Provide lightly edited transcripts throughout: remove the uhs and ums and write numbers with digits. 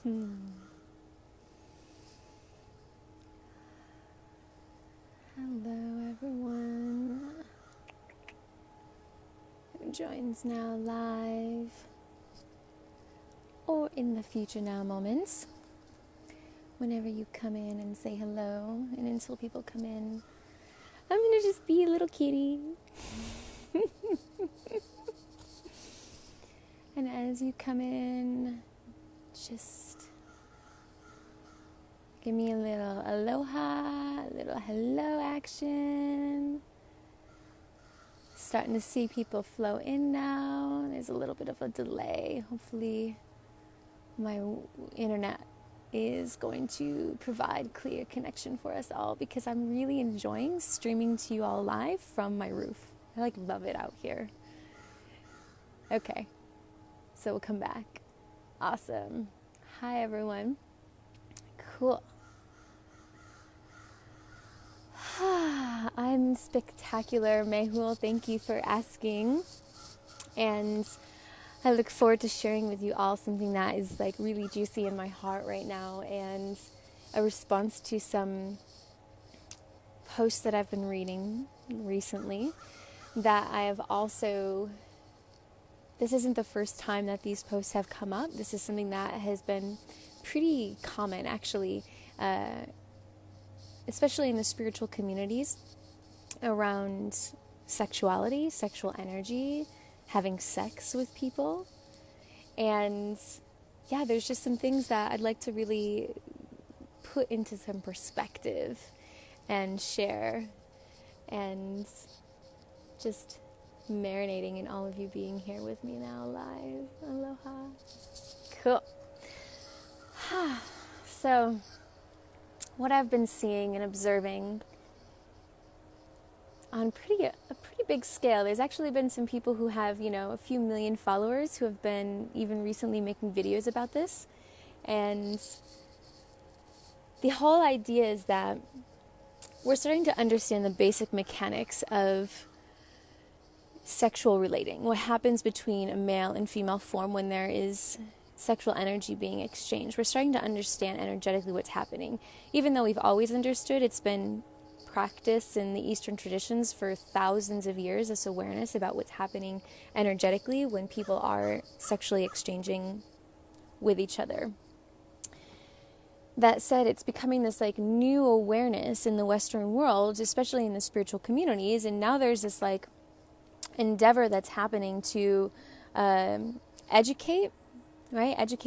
Hello, everyone who joins now live or in the future now moments. Whenever you come in and say hello, and until people come in, I'm gonna just be a little kitty. And as you come in, just give me a little aloha, a little hello action. Starting to see people flow in now. There's a little bit of a delay. Hopefully my internet is going to provide clear connection for us all, because I'm really enjoying streaming to you all live from my roof. I love it out here. Okay, so we'll come back. Awesome. Hi, everyone. Cool. I'm spectacular, Mehul. Thank you for asking. And I look forward to sharing with you all something that is really juicy in my heart right now, and a response to some posts that I've been reading recently that I have also... This isn't the first time that these posts have come up. This is something that has been pretty common, actually, especially in the spiritual communities, around sexuality, sexual energy, having sex with people. And yeah, there's just some things that I'd like to really put into some perspective and share, and just marinating in all of you being here with me now live. Aloha. Cool. So what I've been seeing and observing on a pretty big scale, there's actually been some people who have, a few million followers who have been even recently making videos about this. And the whole idea is that we're starting to understand the basic mechanics of sexual relating. What happens between a male and female form when there is sexual energy being exchanged. We're starting to understand energetically what's happening. Even though we've always understood, it's been practice in the Eastern traditions for thousands of years, this awareness about what's happening energetically when people are sexually exchanging with each other. That said, it's becoming this new awareness in the Western world, especially in the spiritual communities, and now there's this endeavor that's happening to educate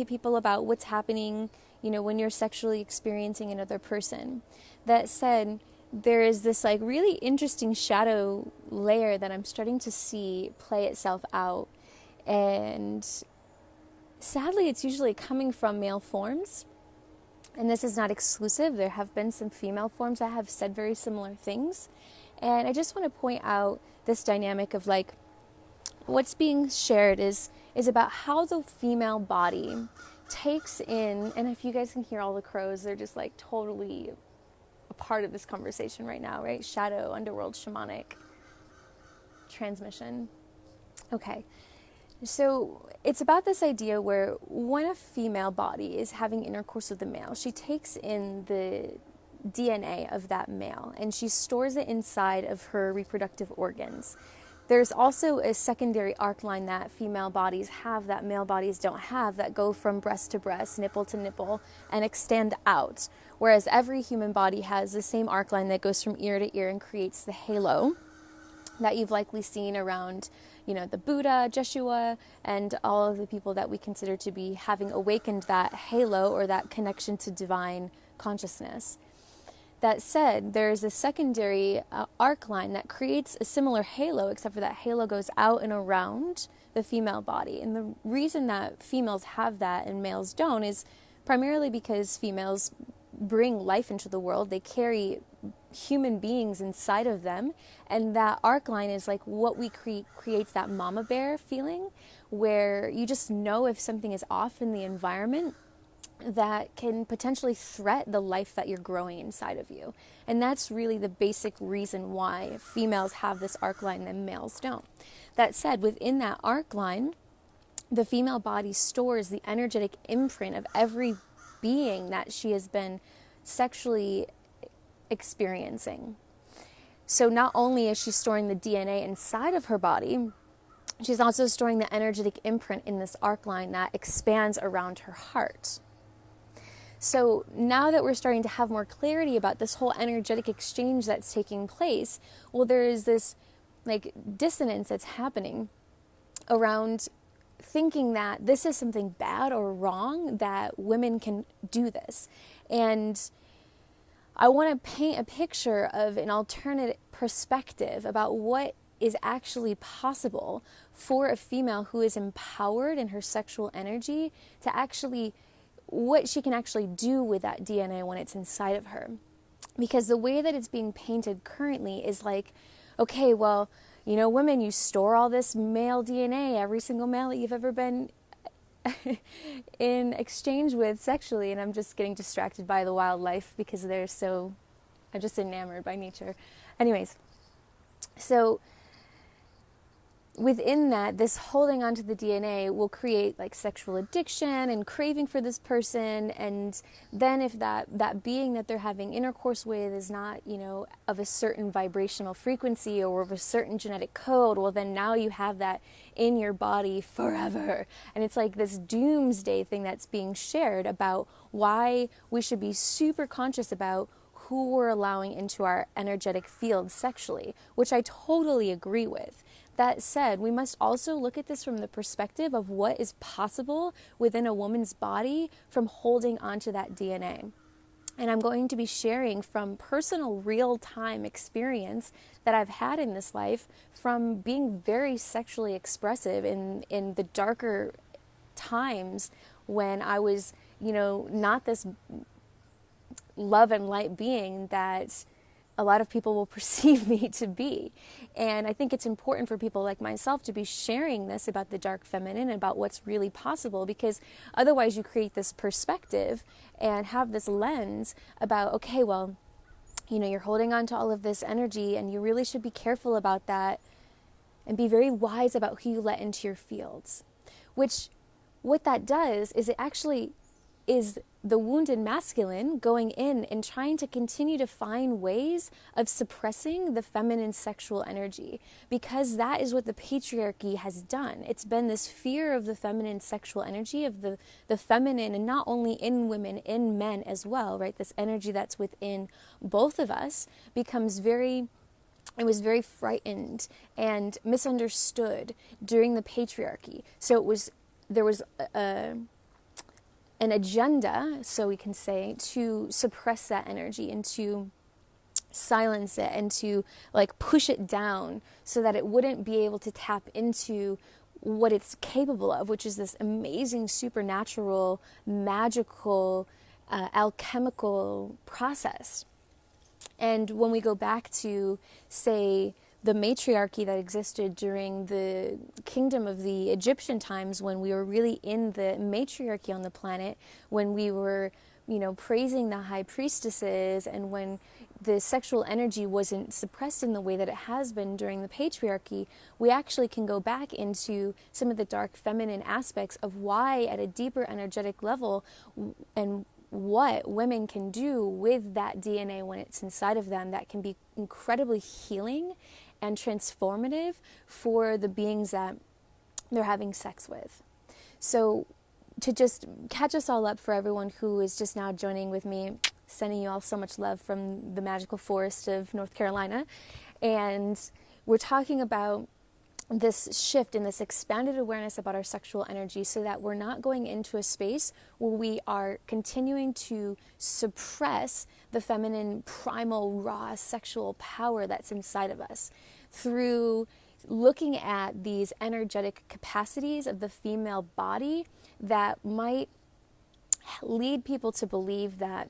people about what's happening, when you're sexually experiencing another person. That said, there is this really interesting shadow layer that I'm starting to see play itself out. And sadly, it's usually coming from male forms. And this is not exclusive. There have been some female forms that have said very similar things. And I just want to point out this dynamic of what's being shared is about how the female body takes in, and if you guys can hear all the crows, they're just totally a part of this conversation right now, right? Shadow, underworld, shamanic transmission. Okay. So it's about this idea where when a female body is having intercourse with a male, she takes in the DNA of that male and she stores it inside of her reproductive organs. There's also a secondary arc line that female bodies have that male bodies don't have, that go from breast to breast, nipple to nipple, and extend out. Whereas every human body has the same arc line that goes from ear to ear and creates the halo that you've likely seen around, the Buddha, Jeshua, and all of the people that we consider to be having awakened that halo or that connection to divine consciousness. That said, there's a secondary arc line that creates a similar halo, except for that halo goes out and around the female body. And the reason that females have that and males don't is primarily because females bring life into the world. They carry human beings inside of them. And that arc line is what we creates that mama bear feeling, where you just know if something is off in the environment that can potentially threaten the life that you're growing inside of you. And that's really the basic reason why females have this arc line and males don't. That said, within that arc line, the female body stores the energetic imprint of every being that she has been sexually experiencing. So not only is she storing the DNA inside of her body, she's also storing the energetic imprint in this arc line that expands around her heart. So now that we're starting to have more clarity about this whole energetic exchange that's taking place, well, there is this like dissonance that's happening around thinking that this is something bad or wrong, that women can do this. And I want to paint a picture of an alternate perspective about what is actually possible for a female who is empowered in her sexual energy to actually, what she can actually do with that DNA when it's inside of her. Because the way that it's being painted currently is like, okay, well, you know, women, you store all this male DNA, every single male that you've ever been in exchange with sexually. And I'm just getting distracted by the wildlife because I'm just enamored by nature. Anyways, so within that, this holding onto the DNA will create like sexual addiction and craving for this person. And then if that being that they're having intercourse with is not, you know, of a certain vibrational frequency or of a certain genetic code, well, then now you have that in your body forever. And it's like this doomsday thing that's being shared about why we should be super conscious about who we're allowing into our energetic field sexually, which I totally agree with. That said, we must also look at this from the perspective of what is possible within a woman's body from holding onto that DNA. And I'm going to be sharing from personal real-time experience that I've had in this life from being very sexually expressive in the darker times when I was, you know, not this love and light being that a lot of people will perceive me to be. And I think it's important for people like myself to be sharing this about the dark feminine and about what's really possible, because otherwise you create this perspective and have this lens about, okay, well, you know, you're holding on to all of this energy and you really should be careful about that and be very wise about who you let into your fields. Which, what that does is it actually is the wounded masculine going in and trying to continue to find ways of suppressing the feminine sexual energy, because that is what the patriarchy has done. It's been this fear of the feminine sexual energy, of the feminine, and not only in women, in men as well, right? This energy that's within both of us it was very frightened and misunderstood during the patriarchy. So there was an agenda, so we can say, to suppress that energy and to silence it and to like push it down so that it wouldn't be able to tap into what it's capable of, which is this amazing supernatural, magical, alchemical process. And when we go back to, say, the matriarchy that existed during the kingdom of the Egyptian times, when we were really in the matriarchy on the planet, when we were, you know, praising the high priestesses, and when the sexual energy wasn't suppressed in the way that it has been during the patriarchy, we actually can go back into some of the dark feminine aspects of why, at a deeper energetic level, and what women can do with that DNA when it's inside of them, that can be incredibly healing and transformative for the beings that they're having sex with. So to just catch us all up, for everyone who is just now joining with me, sending you all so much love from the magical forest of North Carolina. And we're talking about this shift and this expanded awareness about our sexual energy, so that we're not going into a space where we are continuing to suppress the feminine, primal, raw sexual power that's inside of us through looking at these energetic capacities of the female body that might lead people to believe that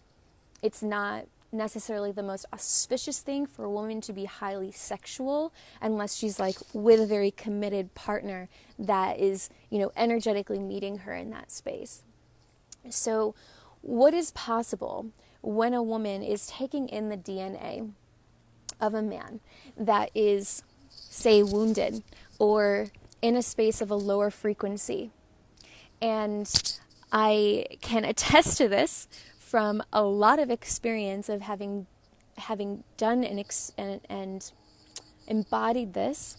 it's not necessarily the most auspicious thing for a woman to be highly sexual unless she's like with a very committed partner that is, you know, energetically meeting her in that space. So what is possible when a woman is taking in the DNA of a man that is, say, wounded or in a space of a lower frequency? And I can attest to this from a lot of experience of having done and embodied this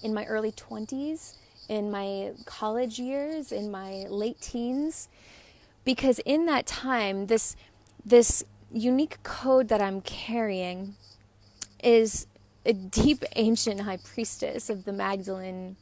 in my early 20s, in my college years, in my late teens, because in that time, this unique code that I'm carrying is a deep ancient high priestess of the Magdalene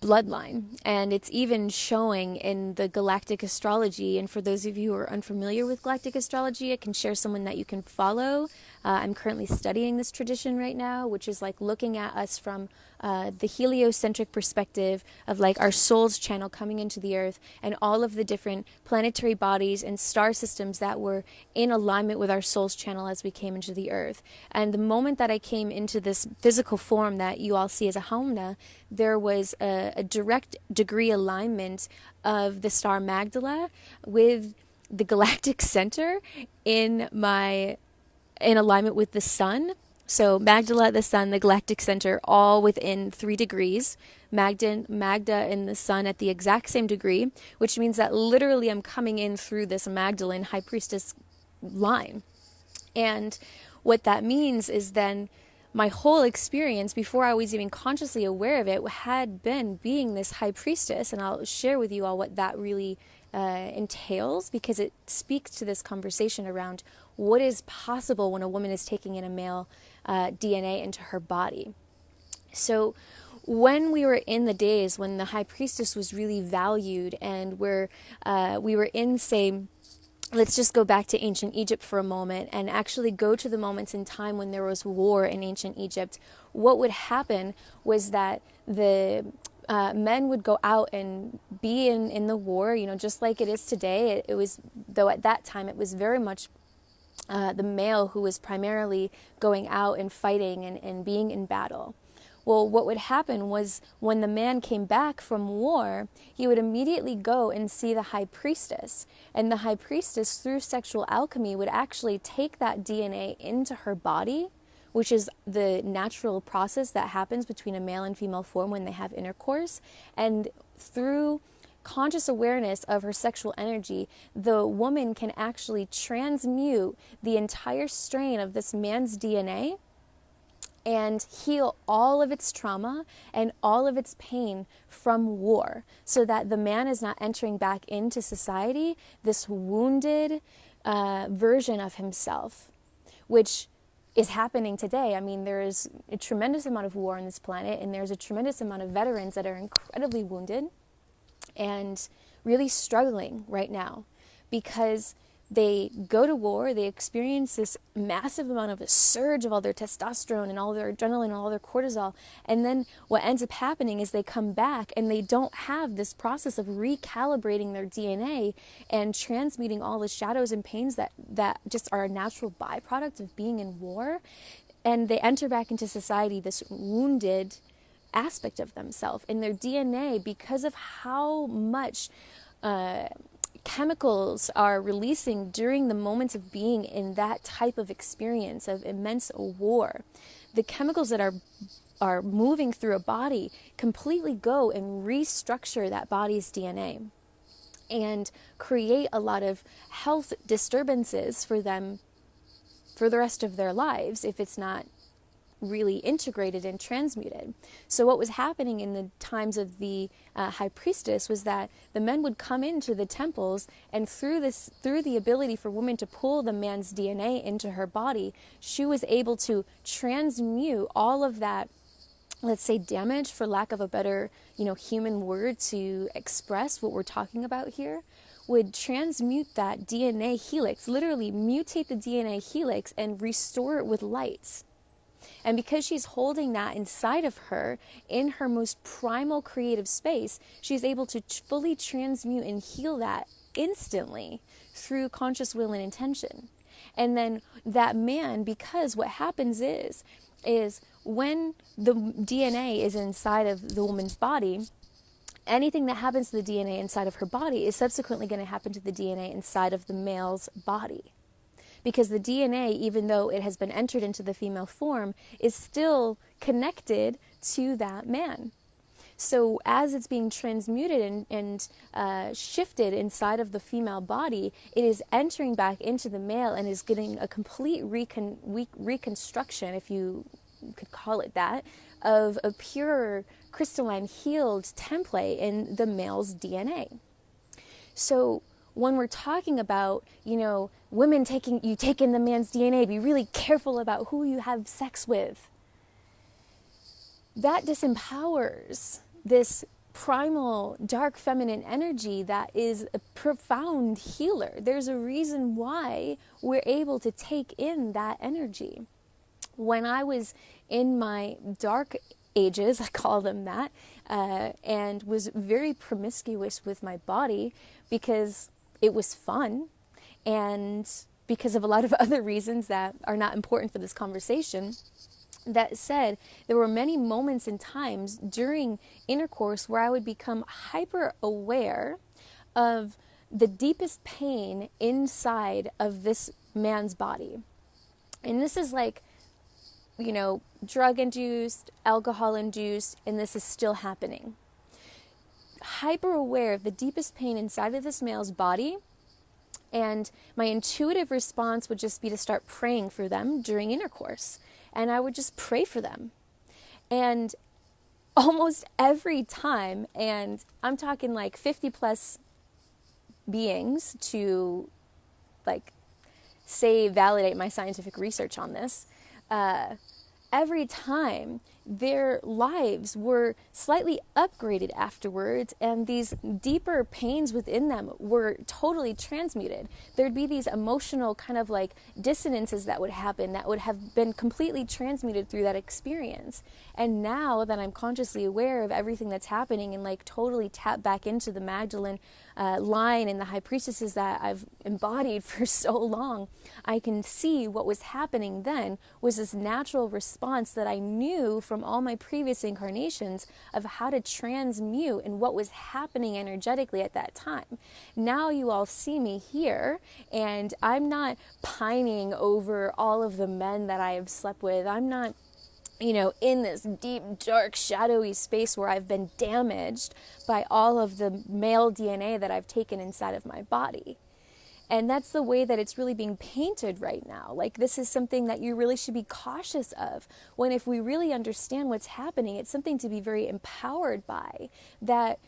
bloodline, and it's even showing in the galactic astrology. And for those of you who are unfamiliar with galactic astrology, I can share someone that you can follow. I'm currently studying this tradition right now, which is like looking at us from the heliocentric perspective of like our soul's channel coming into the earth, and all of the different planetary bodies and star systems that were in alignment with our soul's channel as we came into the earth. And the moment that I came into this physical form that you all see as a Haumna, there was a direct degree alignment of the star Magdala with the galactic center in alignment with the sun. So Magdala, the sun, the galactic center, all within 3 degrees. Magda and the sun at the exact same degree, which means that literally I'm coming in through this Magdalene high priestess line. And what that means is then my whole experience, before I was even consciously aware of it, had been being this high priestess. And I'll share with you all what that really entails, because it speaks to this conversation around what is possible when a woman is taking in a male DNA into her body. So when we were in the days when the high priestess was really valued, and we were in, say, let's just go back to ancient Egypt for a moment and actually go to the moments in time when there was war in ancient Egypt. What would happen was that the men would go out and be in the war, just like it is today. It was, though at that time it was very much the male who was primarily going out and fighting and being in battle. Well, what would happen was when the man came back from war, he would immediately go and see the high priestess. And the high priestess, through sexual alchemy, would actually take that DNA into her body, which is the natural process that happens between a male and female form when they have intercourse. And through conscious awareness of her sexual energy, the woman can actually transmute the entire strain of this man's DNA and heal all of its trauma and all of its pain from war, so that the man is not entering back into society this wounded version of himself, which is happening today. I mean, there is a tremendous amount of war on this planet, and there's a tremendous amount of veterans that are incredibly wounded and really struggling right now, because they go to war, they experience this massive amount of a surge of all their testosterone and all their adrenaline and all their cortisol. And then what ends up happening is they come back and they don't have this process of recalibrating their DNA and transmuting all the shadows and pains that just are a natural byproduct of being in war. And they enter back into society this wounded aspect of themselves. And their DNA, because of how much chemicals are releasing during the moments of being in that type of experience of immense war, the chemicals that are moving through a body completely go and restructure that body's DNA and create a lot of health disturbances for them for the rest of their lives if it's not really integrated and transmuted. So what was happening in the times of the high priestess was that the men would come into the temples, and through the ability for women to pull the man's DNA into her body, she was able to transmute all of that, let's say, damage, for lack of a better human word to express what we're talking about here, would transmute that DNA helix, literally mutate the DNA helix and restore it with light. And because she's holding that inside of her, in her most primal creative space, she's able to fully transmute and heal that instantly through conscious will and intention. And then that man, because what happens is when the DNA is inside of the woman's body, anything that happens to the DNA inside of her body is subsequently going to happen to the DNA inside of the male's body. Because the DNA, even though it has been entered into the female form, is still connected to that man. So as it's being transmuted and shifted inside of the female body, it is entering back into the male and is getting a complete reconstruction, if you could call it that, of a pure, crystalline, healed template in the male's DNA. So when we're talking about, women taking the man's DNA, be really careful about who you have sex with. That disempowers this primal, dark feminine energy that is a profound healer. There's a reason why we're able to take in that energy. When I was in my dark ages, I call them that, and was very promiscuous with my body because it was fun and because of a lot of other reasons that are not important for this conversation. That said, there were many moments and times during intercourse where I would become hyper aware of the deepest pain inside of this man's body. And this is like, drug-induced, alcohol-induced, and this is still happening. Hyper aware of the deepest pain inside of this male's body, and my intuitive response would just be to start praying for them during intercourse. And I would just pray for them. And almost every time, and I'm talking like 50 plus beings to validate my scientific research on this, every time their lives were slightly upgraded afterwards, and these deeper pains within them were totally transmuted. There'd be these emotional kind of dissonances that would happen that would have been completely transmuted through that experience. And now that I'm consciously aware of everything that's happening and totally tap back into the Magdalene line and the high priestesses that I've embodied for so long, I can see what was happening then was this natural response that I knew from all my previous incarnations of how to transmute and what was happening energetically at that time. Now you all see me here, and I'm not pining over all of the men that I have slept with. I'm not in this deep, dark, shadowy space where I've been damaged by all of the male DNA that I've taken inside of my body. And that's the way that it's really being painted right now. This is something that you really should be cautious of. When if we really understand what's happening, it's something to be very empowered by. That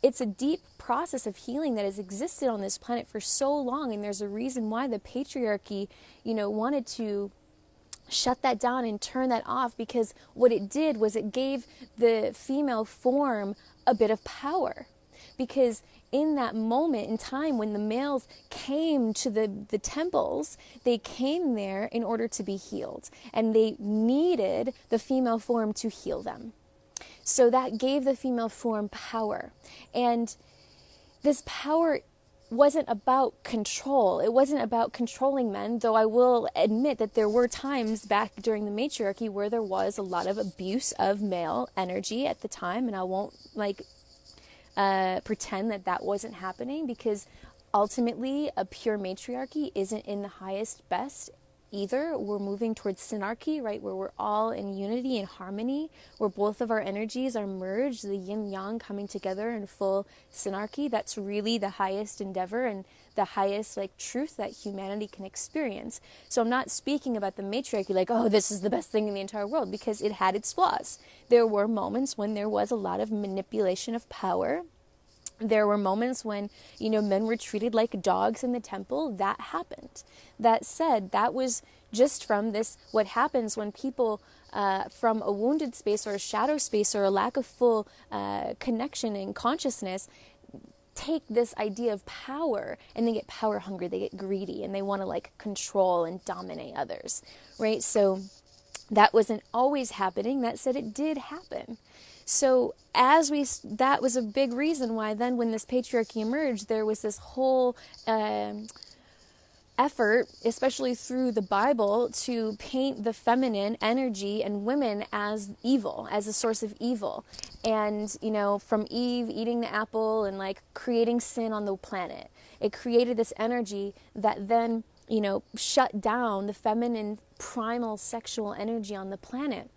it's a deep process of healing that has existed on this planet for so long. And there's a reason why the patriarchy, wanted to shut that down and turn that off, because what it did was it gave the female form a bit of power. Because in that moment in time when the males came to the temples, they came there in order to be healed, and they needed the female form to heal them. So that gave the female form power. And this power wasn't about control. It wasn't about controlling men, though I will admit that there were times back during the matriarchy where there was a lot of abuse of male energy at the time, and I won't pretend that wasn't happening, because ultimately a pure matriarchy isn't in the highest best either. We're moving towards synarchy, right, where we're all in unity and harmony, where both of our energies are merged, the yin yang coming together in full synarchy. That's really the highest endeavor and the highest truth that humanity can experience. So I'm not speaking about the matriarchy this is the best thing in the entire world, because it had its flaws. There were moments when there was a lot of manipulation of power. There were moments when, men were treated like dogs in the temple. That happened. That said, that was just from what happens when people from a wounded space or a shadow space or a lack of full connection and consciousness take this idea of power, and they get power hungry, they get greedy, and they want to control and dominate others, right? So that wasn't always happening. That said, it did happen. So that was a big reason why then when this patriarchy emerged, there was this whole effort, especially through the Bible, to paint the feminine energy and women as evil, as a source of evil. And, from Eve eating the apple and creating sin on the planet, it created this energy that then, shut down the feminine primal sexual energy on the planet.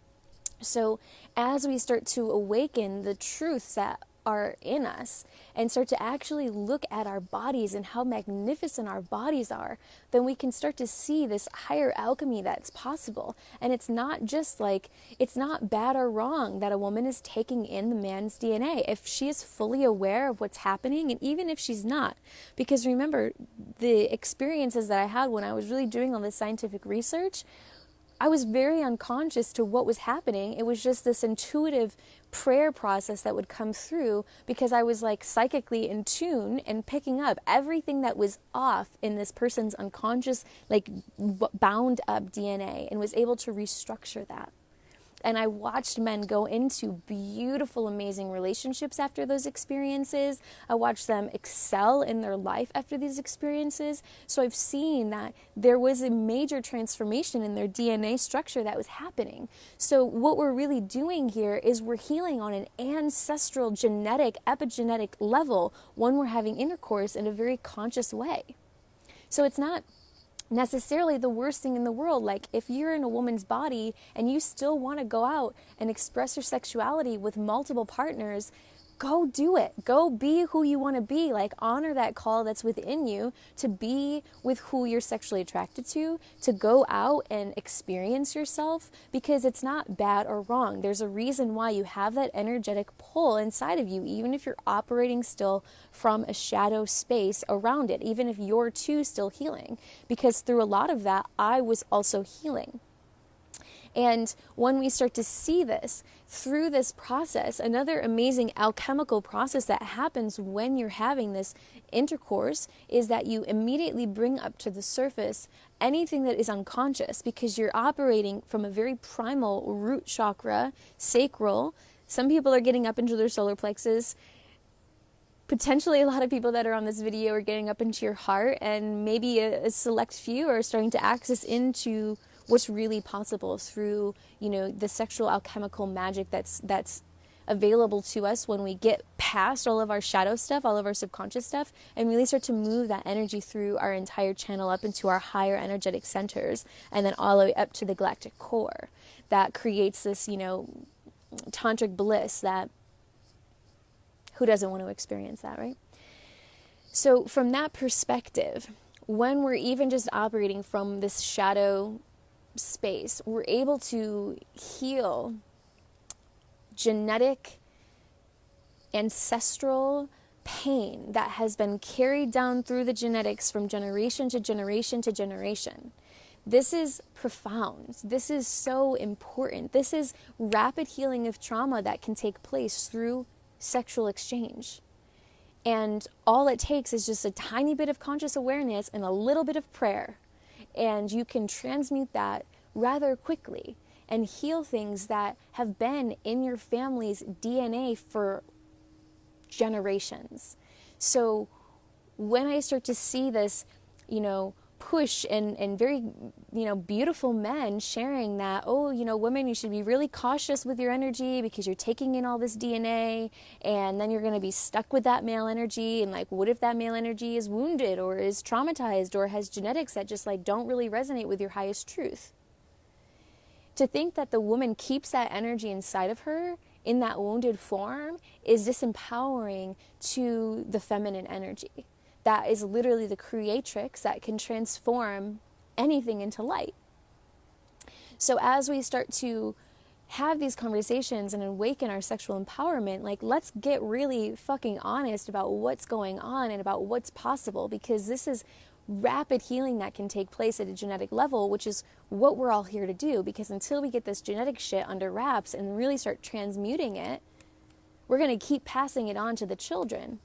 So as we start to awaken the truths that are in us and start to actually look at our bodies and how magnificent our bodies are, then we can start to see this higher alchemy that's possible. And it's not just like, it's not bad or wrong that a woman is taking in the man's DNA if she is fully aware of what's happening, and even if she's not. Because remember, the experiences that I had when I was really doing all this scientific research, I was very unconscious to what was happening. It was just this intuitive prayer process that would come through because I was like psychically in tune and picking up everything that was off in this person's unconscious, like bound up DNA, and was able to restructure that. And I watched men go into beautiful, amazing relationships after those experiences. I watched them excel in their life after these experiences. So I've seen that there was a major transformation in their DNA structure that was happening. So what we're really doing here is we're healing on an ancestral, genetic, epigenetic level when we're having intercourse in a very conscious way. So it's not necessarily the worst thing in the world. Like, if you're in a woman's body and you still want to go out and express your sexuality with multiple partners, go do it. Go be who you want to be. Like, honor that call that's within you to be with who you're sexually attracted to go out and experience yourself, because it's not bad or wrong. There's a reason why you have that energetic pull inside of you, even if you're operating still from a shadow space around it, even if you're too still healing, because through a lot of that, I was also healing. And when we start to see this through this process, another amazing alchemical process that happens when you're having this intercourse is that you immediately bring up to the surface anything that is unconscious, because you're operating from a very primal root chakra, sacral. Some people are getting up into their solar plexus. Potentially a lot of people that are on this video are getting up into your heart, and maybe a select few are starting to access into what's really possible through, the sexual alchemical magic that's available to us when we get past all of our shadow stuff, all of our subconscious stuff, and really start to move that energy through our entire channel up into our higher energetic centers, and then all the way up to the galactic core. That creates this, tantric bliss that who doesn't want to experience that, right? So from that perspective, when we're even just operating from this shadow space, we're able to heal genetic, ancestral pain that has been carried down through the genetics from generation to generation to generation. This is profound. This is so important. This is rapid healing of trauma that can take place through sexual exchange. And all it takes is just a tiny bit of conscious awareness and a little bit of prayer. And you can transmute that rather quickly and heal things that have been in your family's DNA for generations. So when I start to see this, push and very, beautiful men sharing that, women, you should be really cautious with your energy because you're taking in all this DNA, and then you're going to be stuck with that male energy. And like, what if that male energy is wounded or is traumatized or has genetics that just like don't really resonate with your highest truth? To think that the woman keeps that energy inside of her in that wounded form is disempowering to the feminine energy. That is literally the creatrix that can transform anything into light. So as we start to have these conversations and awaken our sexual empowerment, like, let's get really fucking honest about what's going on and about what's possible, because this is rapid healing that can take place at a genetic level, which is what we're all here to do. Because until we get this genetic shit under wraps and really start transmuting it, we're going to keep passing it on to the children.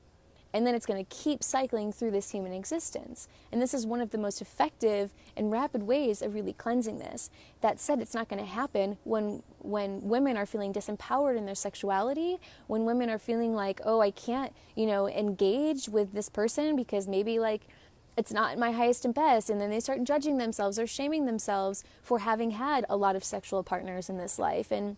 And then it's going to keep cycling through this human existence. And this is one of the most effective and rapid ways of really cleansing this. That said, it's not going to happen when women are feeling disempowered in their sexuality, when women are feeling like, oh, I can't, engage with this person because maybe like it's not my highest and best. And then they start judging themselves or shaming themselves for having had a lot of sexual partners in this life. And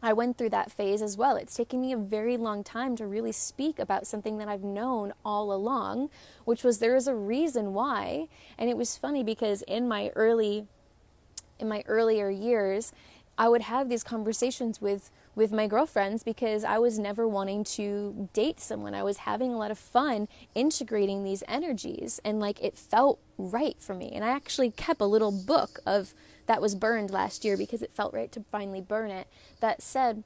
I went through that phase as well. It's taken me a very long time to really speak about something that I've known all along, which was there is a reason why. And it was funny because in my earlier years, I would have these conversations with my girlfriends because I was never wanting to date someone. I was having a lot of fun integrating these energies, and like it felt right for me. And I actually kept a little book of that was burned last year because it felt right to finally burn it, that said,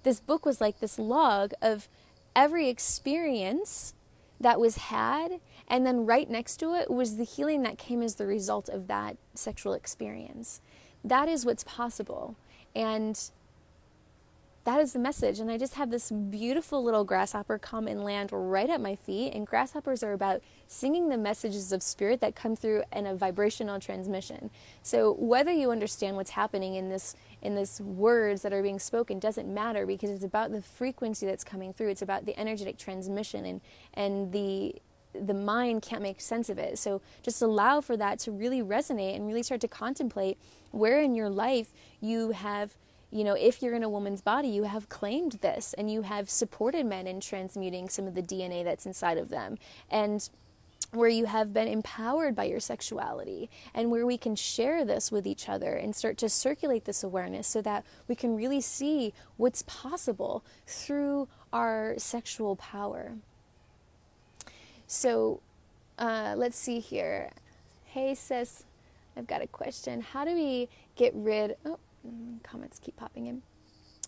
this book was like this log of every experience that was had, and then right next to it was the healing that came as the result of that sexual experience. That is what's possible, and that is the message. And I just have this beautiful little grasshopper come and land right at my feet, and grasshoppers are about singing the messages of spirit that come through in a vibrational transmission. So whether you understand what's happening in this words that are being spoken doesn't matter, because it's about the frequency that's coming through. It's about the energetic transmission, and the mind can't make sense of it. So just allow for that to really resonate and really start to contemplate where in your life you have, if you're in a woman's body, you have claimed this and you have supported men in transmuting some of the DNA that's inside of them, and where you have been empowered by your sexuality, and where we can share this with each other and start to circulate this awareness so that we can really see what's possible through our sexual power. So let's see here. Hey sis, I've got a question. How do we get rid, comments keep popping in.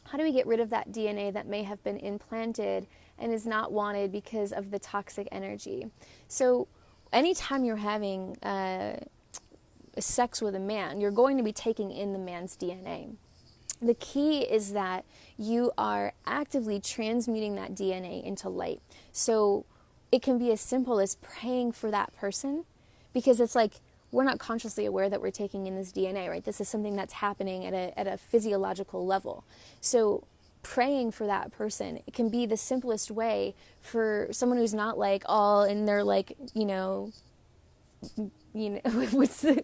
How do we get rid of that DNA that may have been implanted and is not wanted because of the toxic energy? So anytime you're having sex with a man, you're going to be taking in the man's DNA. The key is that you are actively transmuting that DNA into light. So it can be as simple as praying for that person, because it's like we're not consciously aware that we're taking in this DNA, right? This is something that's happening at a physiological level. So praying for that person, it can be the simplest way for someone who's not like all in their like, what's their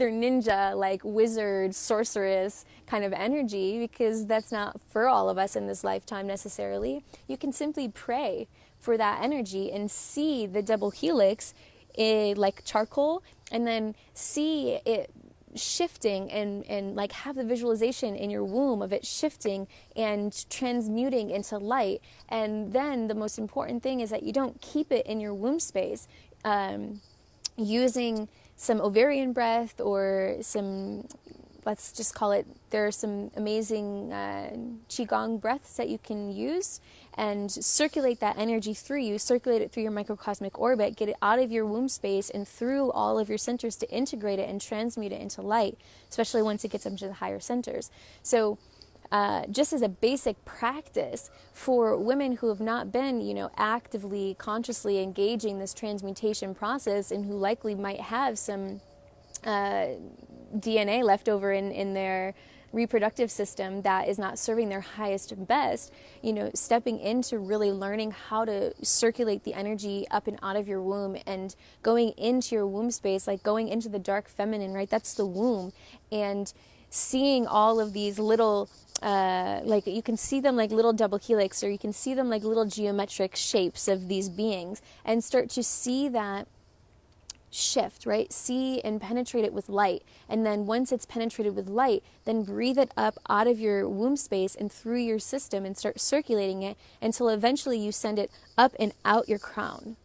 ninja, like wizard, sorceress kind of energy, because that's not for all of us in this lifetime necessarily. You can simply pray for that energy and see the double helix like charcoal, and then see it shifting and like have the visualization in your womb of it shifting and transmuting into light. And then the most important thing is that you don't keep it in your womb space. Using some ovarian breath or some, let's just call it, there are some amazing Qigong breaths that you can use and circulate that energy through you, circulate it through your microcosmic orbit, get it out of your womb space and through all of your centers to integrate it and transmute it into light, especially once it gets up to the higher centers. So just as a basic practice for women who have not been, actively, consciously engaging this transmutation process, and who likely might have some DNA left over in their reproductive system that is not serving their highest and best, stepping into really learning how to circulate the energy up and out of your womb and going into your womb space, like going into the dark feminine, right? That's the womb. And seeing all of these little, like you can see them like little double helix, or you can see them like little geometric shapes of these beings, and start to see that shift, right? See and penetrate it with light. And then once it's penetrated with light, then breathe it up out of your womb space and through your system and start circulating it until eventually you send it up and out your crown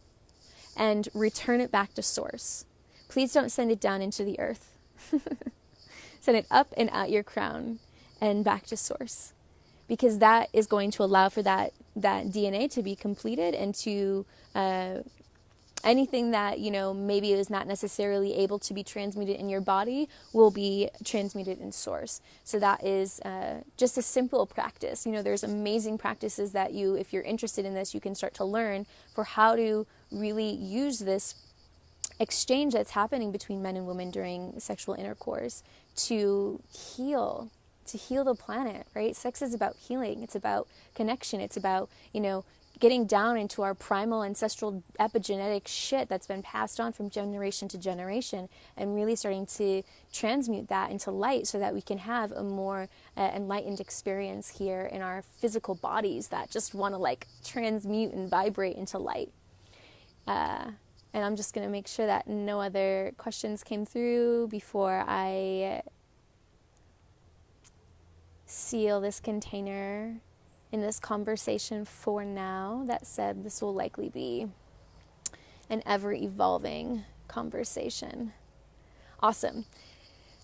and return it back to source. Please don't send it down into the earth. Send it up and out your crown and back to source, because that is going to allow for that DNA to be completed, and to anything that, maybe is not necessarily able to be transmuted in your body will be transmuted in source. So that is just a simple practice. There's amazing practices that if you're interested in this, you can start to learn for how to really use this exchange that's happening between men and women during sexual intercourse to heal the planet, right? Sex is about healing. It's about connection. It's about, getting down into our primal ancestral epigenetic shit that's been passed on from generation to generation, and really starting to transmute that into light so that we can have a more enlightened experience here in our physical bodies that just want to like transmute and vibrate into light. And I'm just going to make sure that no other questions came through before I seal this container in this conversation for now. That said, this will likely be an ever-evolving conversation. Awesome.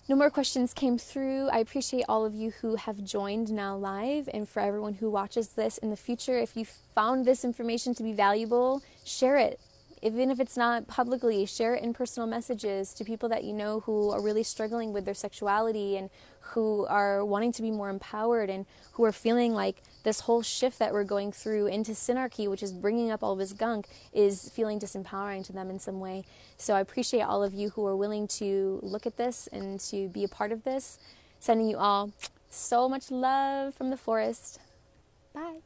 No more questions came through. I appreciate all of you who have joined now live, and for everyone who watches this in the future, if you found this information to be valuable, share it. Even if it's not publicly, share it in personal messages to people that you know who are really struggling with their sexuality and who are wanting to be more empowered and who are feeling like this whole shift that we're going through into synarchy, which is bringing up all this gunk, is feeling disempowering to them in some way. So I appreciate all of you who are willing to look at this and to be a part of this. Sending you all so much love from the forest. Bye.